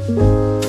Hello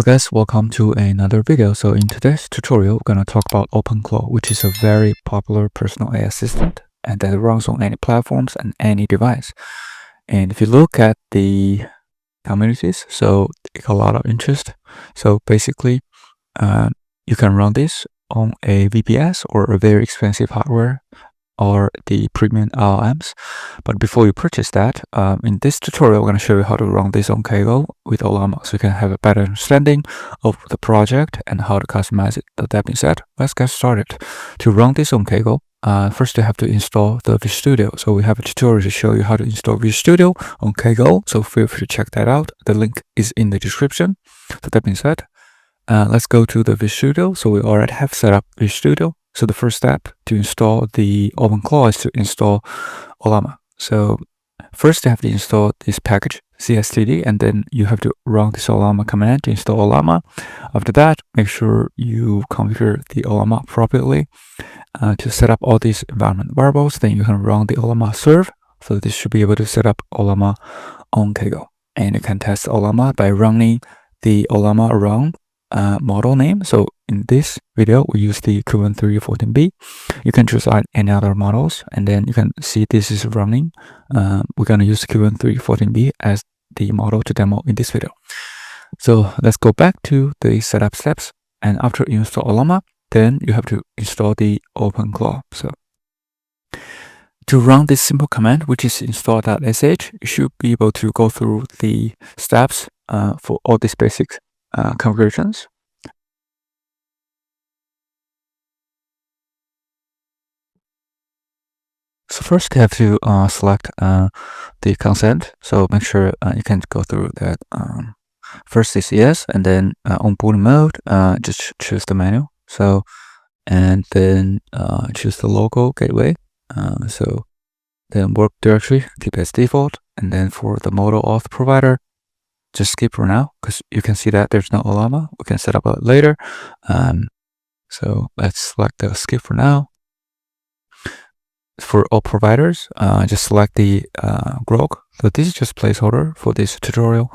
guys, welcome to another video. So in today's tutorial, we're going to talk about OpenClaw, which is a very popular personal AI assistant and that runs on any platforms and any device. And if you look at the communities, so a lot of interest. So basically, you can run this on a VPS or a very expensive hardware or the Premium LLMs. But before you purchase that, in this tutorial, we're going to show you how to run this on Kaggle with Ollama, so you can have a better understanding of the project and how to customize it. That being said, let's get started. To run this on Kaggle, first you have to install the Visual Studio. So we have a tutorial to show you how to install Visual Studio on Kaggle, so feel free to check that out. The link is in the description. So that being said, let's go to the Visual Studio. So we already have set up Visual Studio. So the first step to install the OpenClaw is to install Ollama. So first you have to install this package cstd, and then you have to run this Ollama command to install Ollama. After that, make sure you configure the Ollama properly to set up all these environment variables. Then you can run the Ollama serve. So this should be able to set up Ollama on Kaggle. And you can test Ollama by running the Ollama run model name. So in this video, we use the Q1314B. You can choose any other models, and then you can see this is running. We're going to use Q1314B as the model to demo in this video. So let's go back to the setup steps. And after you install Ollama, then you have to install the OpenClaw. So to run this simple command, which is install.sh, you should be able to go through the steps for all these basic configurations. So first you have to select the consent. So make sure you can go through that. First is yes, and then onboarding mode, just choose the menu. So, and then choose the local gateway. So then work directory, keep as default. And then for the model auth provider, just skip for now, because you can see that there's no Ollama. We can set up it later. So let's select the skip for now. For all providers, just select the grok. So this is just placeholder for this tutorial.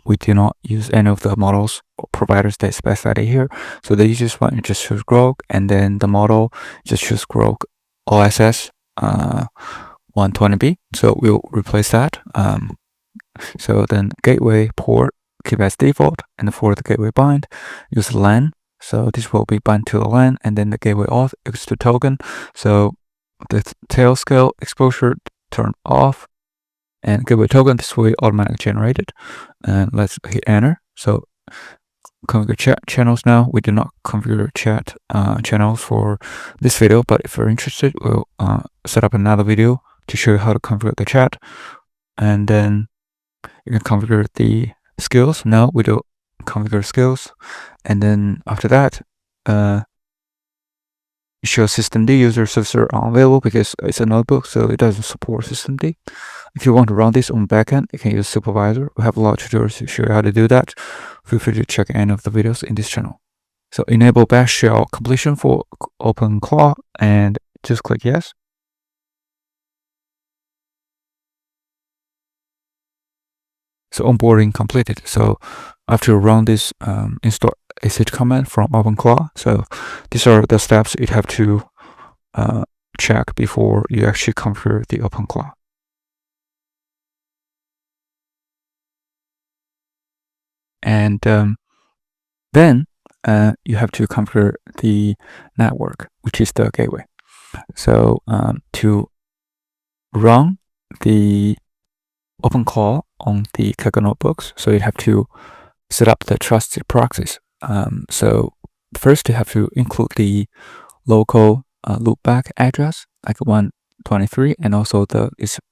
We do not use any of the models or providers that specified here. So the easiest one, you just choose grok, and then the model, just choose grok OSS 120B. So we'll replace that. So then gateway port, keep as default, and for the gateway bind, use LAN. So this will be bind to the LAN, and then the gateway auth equals to token. So the tail scale exposure turn off, and gateway token, this will be automatically generated. And let's hit enter. So configure chat channels now. We do not configure chat channels for this video, but if you're interested, we'll set up another video to show you how to configure the chat. And then you can configure the skills. Now we do configure skills. And then after that, show systemd user services are unavailable because it's a notebook, so it doesn't support systemd. If you want to run this on backend, you can use supervisor. We have a lot of tutorials to show you how to do that. Feel free to check any of the videos in this channel. So enable bash shell completion for OpenClaw, and just click yes. So onboarding completed. So after you run this install sh command from OpenClaw, so these are the steps you have to check before you actually configure the OpenClaw. And then you have to configure the network, which is the gateway. So to run the OpenClaw on the Kaggle Notebooks, so you have to set up the trusted proxies. So first you have to include the local loopback address, like 123, and also the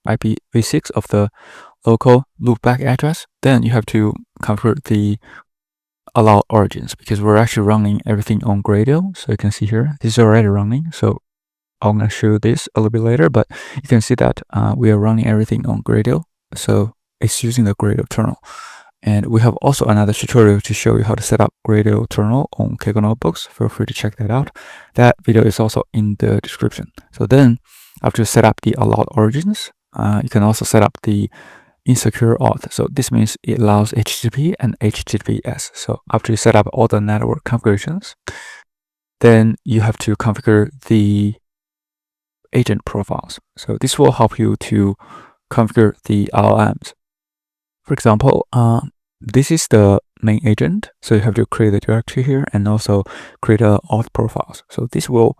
IPv6 of the local loopback address. Then you have to configure the allow origins, because we're actually running everything on Gradle. So you can see here, this is already running. So I'm going to show this a little bit later, but you can see that we are running everything on Gradle. So it's using the Gradle terminal. And we have also another tutorial to show you how to set up Gradle terminal on Kaggle Notebooks. Feel free to check that out. That video is also in the description. So then after you set up the allowed origins, you can also set up the insecure auth. So this means it allows HTTP and HTTPS. So after you set up all the network configurations, then you have to configure the agent profiles. So this will help you to configure the LLMs. For example, this is the main agent. So you have to create a directory here and also create a auth profiles. So this will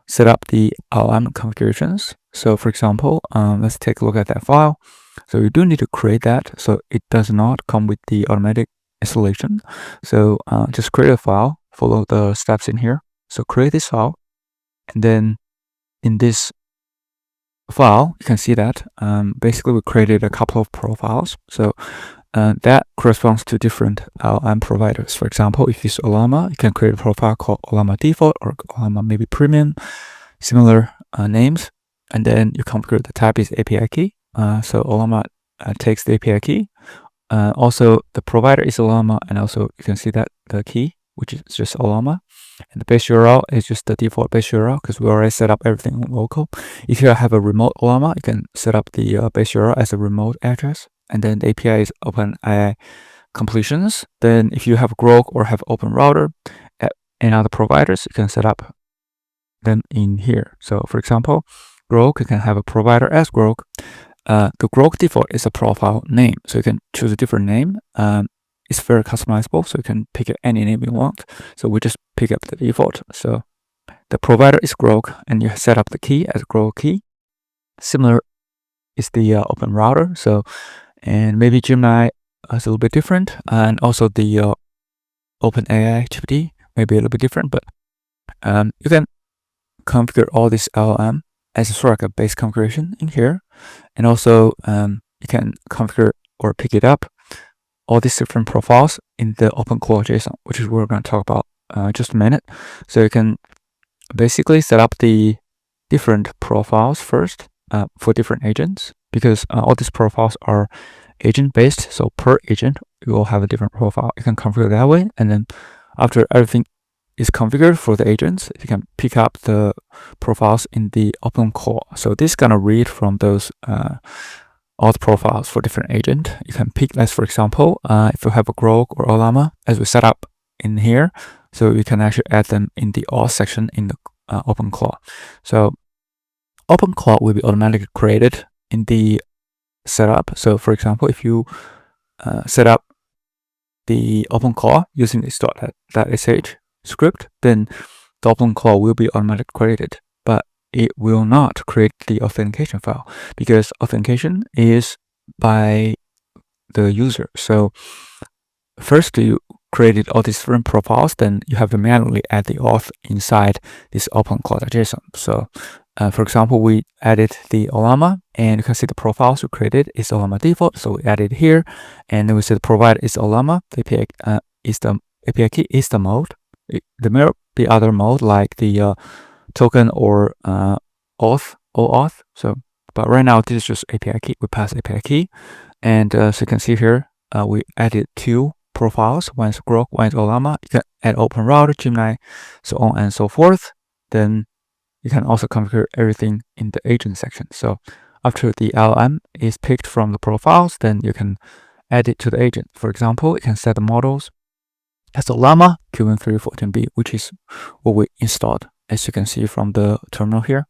set up the LLM configurations. So for example, let's take a look at that file. So you do need to create that. So it does not come with the automatic installation. So just create a file, follow the steps in here. So create this file, and then in this file, you can see that basically we created a couple of profiles. So that corresponds to different LLM providers. For example, if it's Ollama, you can create a profile called Ollama Default or Ollama maybe Premium, similar names. And then you configure the type is API key. So Ollama takes the API key. Also, the provider is Ollama, and also you can see that the key, which is just Ollama. And the base URL is just the default base URL because we already set up everything local. If you have a remote Ollama, you can set up the base URL as a remote address. And then the API is OpenAI completions. Then if you have Grok or have Open Router and other providers, you can set up them in here. So for example, Grok, you can have a provider as Grok. The Grok default is a profile name. So you can choose a different name. It's very customizable, so you can pick any name you want. So we just pick up the default. So the provider is Grok, and you set up the key as Grok key. Similar is the Open Router. So, and maybe Gemini is a little bit different, and also the OpenAI activity may be a little bit different, but you can configure all this LLM as a sort of like a base configuration in here, and also you can configure or pick it up all these different profiles in the OpenClaw JSON, which is what we're going to talk about just a minute. So you can basically set up the different profiles first for different agents, because all these profiles are agent based. So per agent, you will have a different profile. You can configure that way, and then after everything is configured for the agents, you can pick up the profiles in the OpenClaw. So this is gonna read from those auth profiles for different agent. You can pick, as for example, if you have a Grok or Ollama, as we set up in here, so you can actually add them in the auth section in the OpenClaw. So OpenClaw will be automatically created in the setup. So for example, if you set up the OpenClaw using this .sh script, then the OpenClaw will be automatically created, but it will not create the authentication file because authentication is by the user. So first you created all these different profiles, then you have to manually add the auth inside this OpenClaw.json. So for example, we added the Ollama, and you can see the profiles we created is Ollama default. So we added here, and then we say the provider is Ollama. The API is the API key is the mode. There may be other mode like the token or OAuth. So, but right now this is just API key. We pass API key, and so you can see here we added two profiles. One is Grok, one is Ollama. You can add Open Router, Gemini, so on and so forth. Then you can also configure everything in the agent section. So after the LLM is picked from the profiles, then you can add it to the agent. For example, you can set the models as Ollama Q1314B, which is what we installed, as you can see from the terminal here.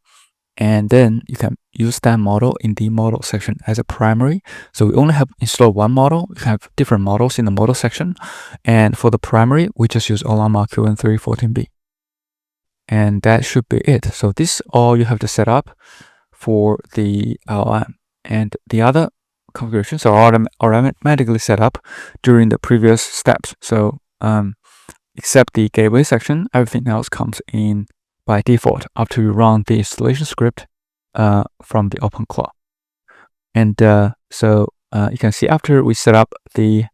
And then you can use that model in the model section as a primary. So we only have installed one model. We have different models in the model section. And for the primary, we just use Ollama Q1314B. And that should be it. So this is all you have to set up for the LLM. And the other configurations are automatically set up during the previous steps. So except the gateway section, everything else comes in by default after you run the installation script from the OpenClaw. And so you can see after we set up the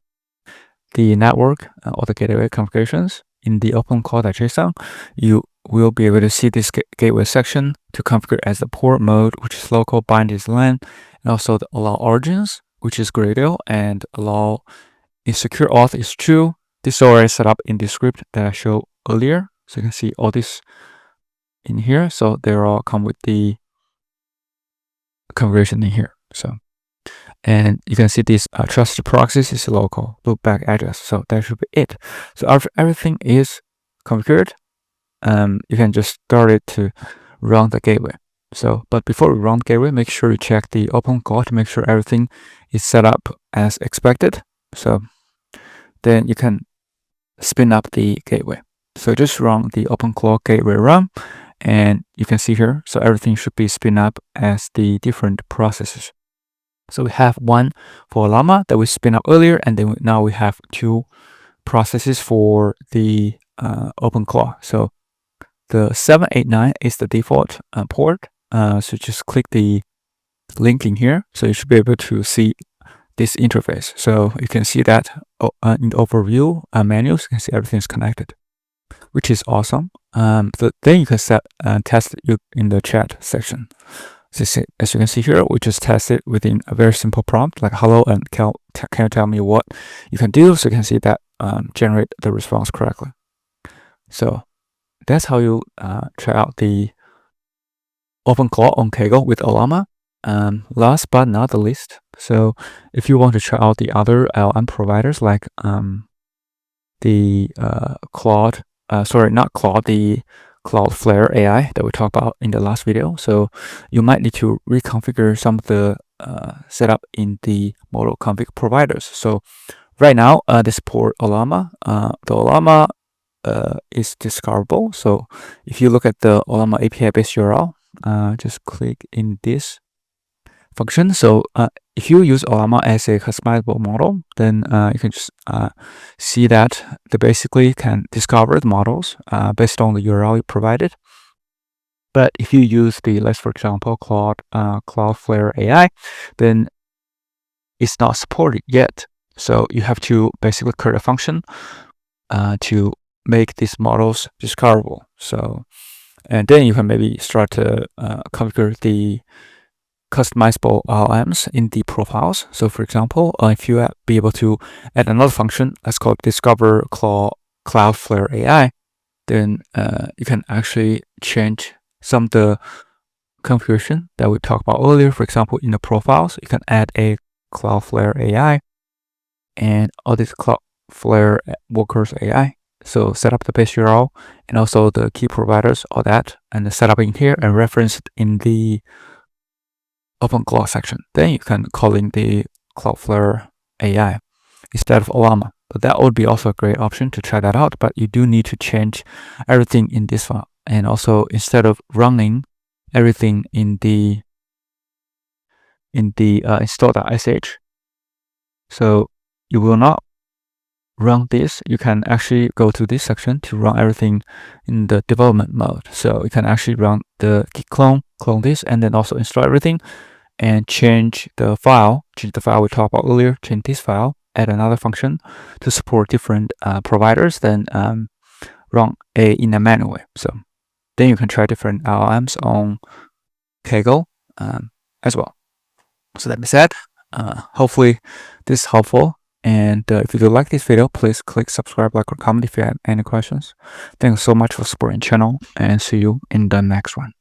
network or the gateway configurations in the OpenClaw.json, you will be able to see this gateway section to configure as the port mode, which is local, bind is LAN, and also the allow origins, which is Gradle, and allow insecure auth is true. This is already set up in the script that I showed earlier. So you can see all this in here. So they all come with the configuration in here. So, and you can see this trusted proxies is local loopback address. So that should be it. So after everything is configured, you can just start it to run the gateway. So, but before we run the gateway, make sure you check the OpenClaw to make sure everything is set up as expected. So then you can spin up the gateway. So just run the OpenClaw gateway run, and you can see here, so everything should be spin up as the different processes. So we have one for Ollama that we spin up earlier, and then now we have two processes for the OpenClaw. So the 789 is the default port. So just click the link in here. So you should be able to see this interface. So you can see that in the overview menus, you can see everything's connected, which is awesome. Then you can test it in the chat section. So as you can see here, we just test it within a very simple prompt like hello and can you tell me what you can do? So you can see that generate the response correctly. So that's how you try out the OpenClaw on Kaggle with Ollama. Last but not the least, so if you want to try out the other LLM providers like the Cloudflare AI that we talked about in the last video, so you might need to reconfigure some of the setup in the model config providers. So right now, they support Ollama. The Ollama is discoverable. So if you look at the Ollama API-based URL, just click in this function. So if you use Ollama as a customizable model, then you can just see that they basically can discover the models based on the URL you provided. But if you use let's for example, Cloudflare AI, then it's not supported yet. So you have to basically create a function to make these models discoverable. So, and then you can maybe start to configure the customizable LLMs in the profiles. So for example, if you be able to add another function, let's call it discover Cloudflare AI, then you can actually change some of the configuration that we talked about earlier. For example, in the profiles, you can add a Cloudflare AI and all these Cloudflare workers AI. So set up the base URL and also the key providers, all that, and set up in here and reference it in the OpenClaw section. Then you can call in the Cloudflare AI instead of Ollama. But that would be also a great option to try that out. But you do need to change everything in this file. And also, instead of running everything in the install.sh, so you will not run this. You can actually go to this section to run everything in the development mode. So you can actually run the git clone this, and then also install everything and change the file we talked about earlier, change this file, add another function to support different providers, then run in a manual way. So then you can try different LLMs on Kaggle as well. So that being said, hopefully this is helpful. And if you do like this video, please click subscribe, like, or comment if you have any questions. Thanks so much for supporting the channel, and see you in the next one.